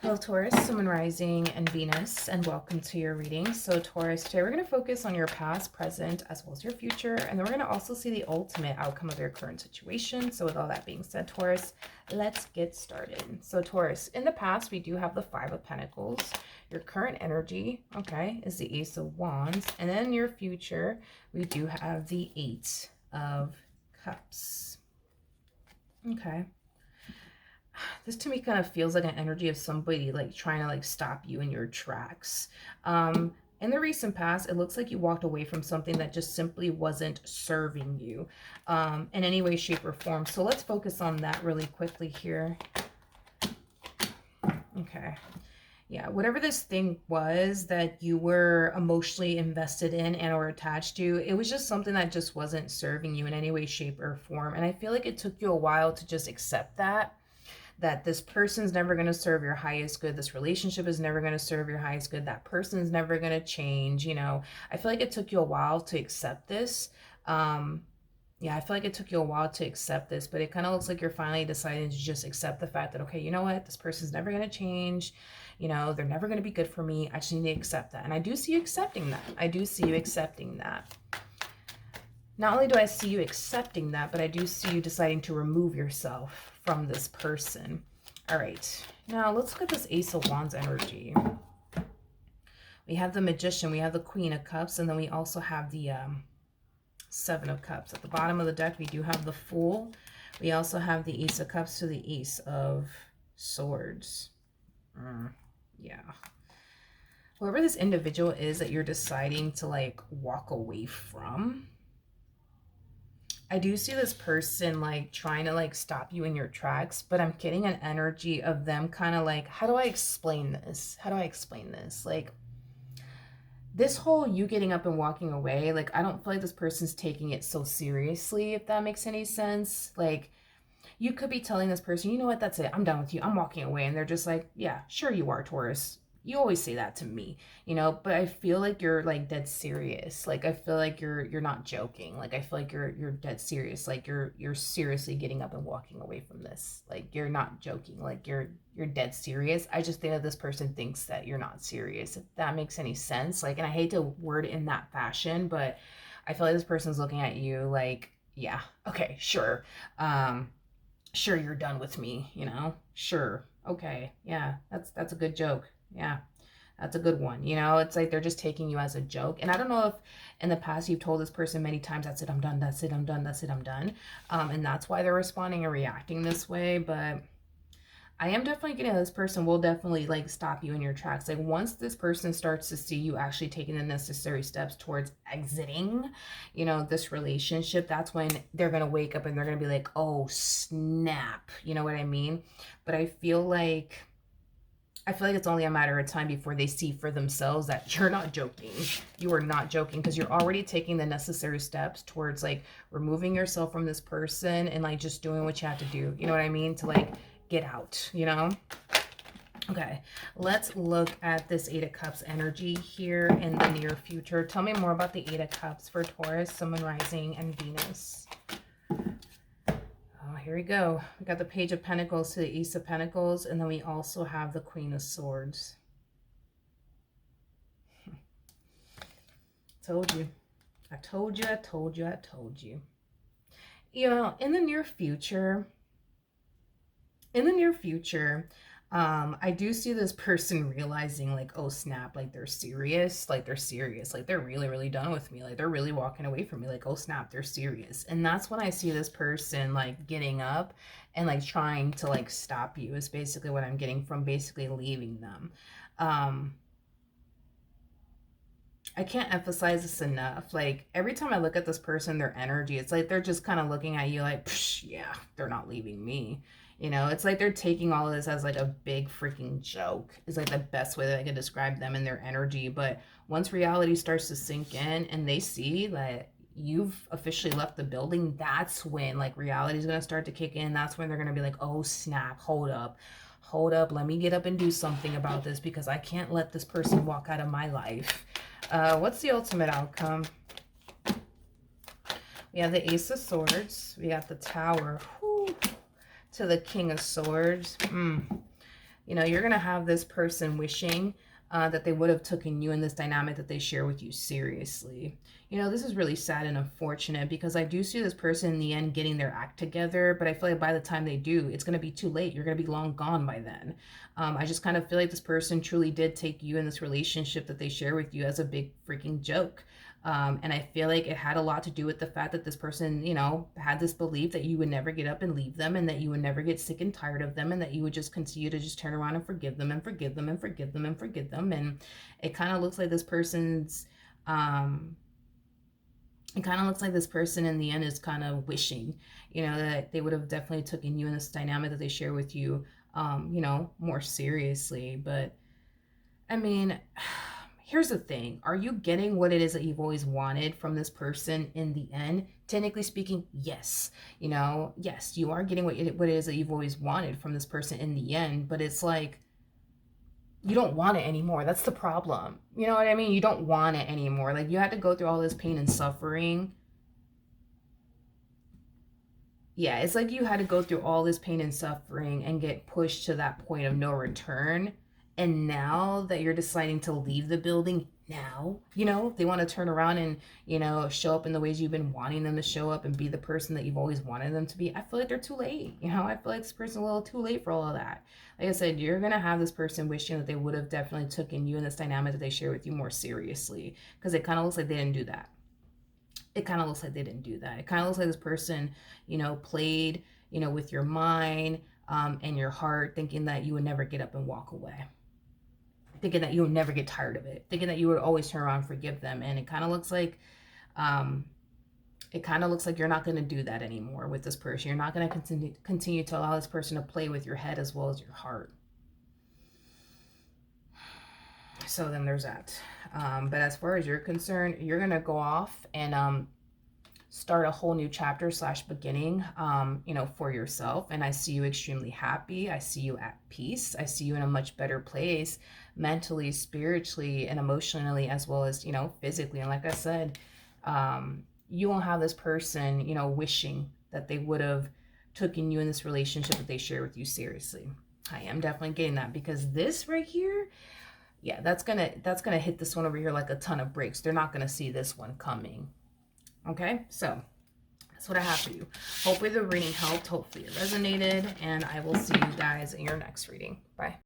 Hello Taurus, Sun, Moon, Rising, and Venus, and welcome to your reading. So Taurus, today we're going to focus on your past, present, as well as your future, and then we're going to also see the ultimate outcome of your current situation. So with all that being said, Taurus, let's get started. So Taurus, in the past, we do have the Five of Pentacles. Your current energy, okay, is the Ace of Wands, and then in your future, we do have the Eight of Cups. Okay. This to me kind of feels like an energy of somebody like trying to like stop you in your tracks. In the recent past, it looks like you walked away from something that just simply wasn't serving you in any way, shape, or form. So let's focus on that really quickly here. Okay. Yeah, whatever this thing was that you were emotionally invested in and or attached to, it was just something that just wasn't serving you in any way, shape, or form. And I feel like it took you a while to just accept that this person's never going to serve your highest good. This relationship is never going to serve your highest good. That person's never going to change. You know, I feel like it took you a while to accept this. Yeah, I feel like it took you a while to accept this, but it kind of looks like you're finally deciding to just accept the fact that, okay, you know what? This person's never going to change. You know, they're never going to be good for me. I just need to accept that. And I do see you accepting that. I do see you accepting that. Not only do I see you accepting that, but I do see you deciding to remove yourself from this person. All right, now let's look at this Ace of Wands energy. We have the Magician, we have the Queen of Cups, and then we also have the Seven of Cups. At the bottom of the deck, we do have the Fool. We also have the Ace of Cups to the Ace of Swords. Yeah. Whoever this individual is that you're deciding to like walk away from, I do see this person like trying to like stop you in your tracks, but I'm getting an energy of them kind of like, how do I explain this? How do I explain this? Like this whole you getting up and walking away, like I don't feel like this person's taking it so seriously, if that makes any sense. Like you could be telling this person, you know what, that's it, I'm done with you, I'm walking away. And they're just like, yeah, sure you are, Taurus. You always say that to me, you know, but I feel like you're like dead serious. Like I feel like you're not joking. Like I feel like you're dead serious. Like you're seriously getting up and walking away from this. Like you're not joking. Like you're dead serious. I just think that this person thinks that you're not serious, if that makes any sense. Like, and I hate to word it in that fashion, but I feel like this person's looking at you like, yeah, okay, sure. Sure you're done with me, you know? Sure. Okay. Yeah, that's a good joke. Yeah, that's a good one. You know, it's like they're just taking you as a joke. And I don't know if in the past you've told this person many times, that's it, I'm done, that's it, I'm done, that's it, I'm done. And that's why they're responding and reacting this way. But I am definitely getting this person will definitely like stop you in your tracks. Like once this person starts to see you actually taking the necessary steps towards exiting, you know, this relationship, that's when they're going to wake up and they're going to be like, oh, snap. You know what I mean? But I feel like it's only a matter of time before they see for themselves that you're not joking. You are not joking because you're already taking the necessary steps towards like removing yourself from this person and like just doing what you have to do. You know what I mean? To like get out, you know? Okay, let's look at this Eight of Cups energy here in the near future. Tell me more about the Eight of Cups for Taurus, Sun, Moon, Rising, and Venus. Oh, here we go. We got the Page of Pentacles to the Ace of Pentacles, and then we also have the Queen of Swords. Told you. I told you, I told you, I told you. You know, in the near future, I do see this person realizing like, oh snap, like they're serious, like they're really, really done with me, like they're really walking away from me, like, oh snap, they're serious. And that's when I see this person like getting up and like trying to like stop you, is basically what I'm getting from basically leaving them. I can't emphasize this enough. Like every time I look at this person, their energy, it's like they're just kind of looking at you like, yeah, they're not leaving me. You know, it's like they're taking all of this as like a big freaking joke, is like the best way that I can describe them and their energy. But once reality starts to sink in and they see that you've officially left the building, that's when like reality is going to start to kick in. That's when they're going to be like, oh snap, hold up, let me get up and do something about this, because I can't let this person walk out of my life. What's the ultimate outcome? We have the Ace of Swords. We got the Tower. Whew, to the King of Swords. You know, you're going to have this person wishing that they would have taken you in this dynamic that they share with you seriously. You know, this is really sad and unfortunate because I do see this person in the end getting their act together, but I feel like by the time they do, it's going to be too late. You're going to be long gone by then. I just kind of feel like this person truly did take you in this relationship that they share with you as a big freaking joke. And I feel like it had a lot to do with the fact that this person, you know, had this belief that you would never get up and leave them and that you would never get sick and tired of them and that you would just continue to just turn around and forgive them and forgive them and forgive them and forgive them. And it kind of looks like this person's, it kind of looks like this person in the end is kind of wishing, you know, that they would have definitely taken you in this dynamic that they share with you, you know, more seriously. But I mean, here's the thing. Are you getting what it is that you've always wanted from this person in the end? Technically speaking, yes. You know, yes, you are getting what it is that you've always wanted from this person in the end, but it's like you don't want it anymore. That's the problem. You know what I mean? You don't want it anymore. Like you had to go through all this pain and suffering. Yeah, it's like you had to go through all this pain and suffering and get pushed to that point of no return. And now that you're deciding to leave the building, now, you know, they want to turn around and, you know, show up in the ways you've been wanting them to show up and be the person that you've always wanted them to be. I feel like they're too late. You know, I feel like this person's a little too late for all of that. Like I said, you're going to have this person wishing that they would have definitely taken you and this dynamic that they share with you more seriously because it kind of looks like they didn't do that. It kind of looks like they didn't do that. It kind of looks like this person, you know, played, you know, with your mind and your heart, thinking that you would never get up and walk away, thinking that you would never get tired of it, thinking that you would always turn around and forgive them. And it kind of looks like, you're not going to do that anymore with this person. You're not going to continue to allow this person to play with your head as well as your heart. So then there's that. But as far as you're concerned, you're going to go off and start a whole new chapter / beginning, you know, for yourself. And I see you extremely happy. I see you at peace. I see you in a much better place mentally, spiritually, and emotionally, as well as, you know, physically. And like I said, you won't have this person, you know, wishing that they would have taken you in this relationship that they share with you seriously. I am definitely getting that because this right here, yeah, that's gonna hit this one over here like a ton of bricks. They're not gonna see this one coming. Okay, so that's what I have for you. Hopefully the reading helped. Hopefully it resonated, and I will see you guys in your next reading. Bye.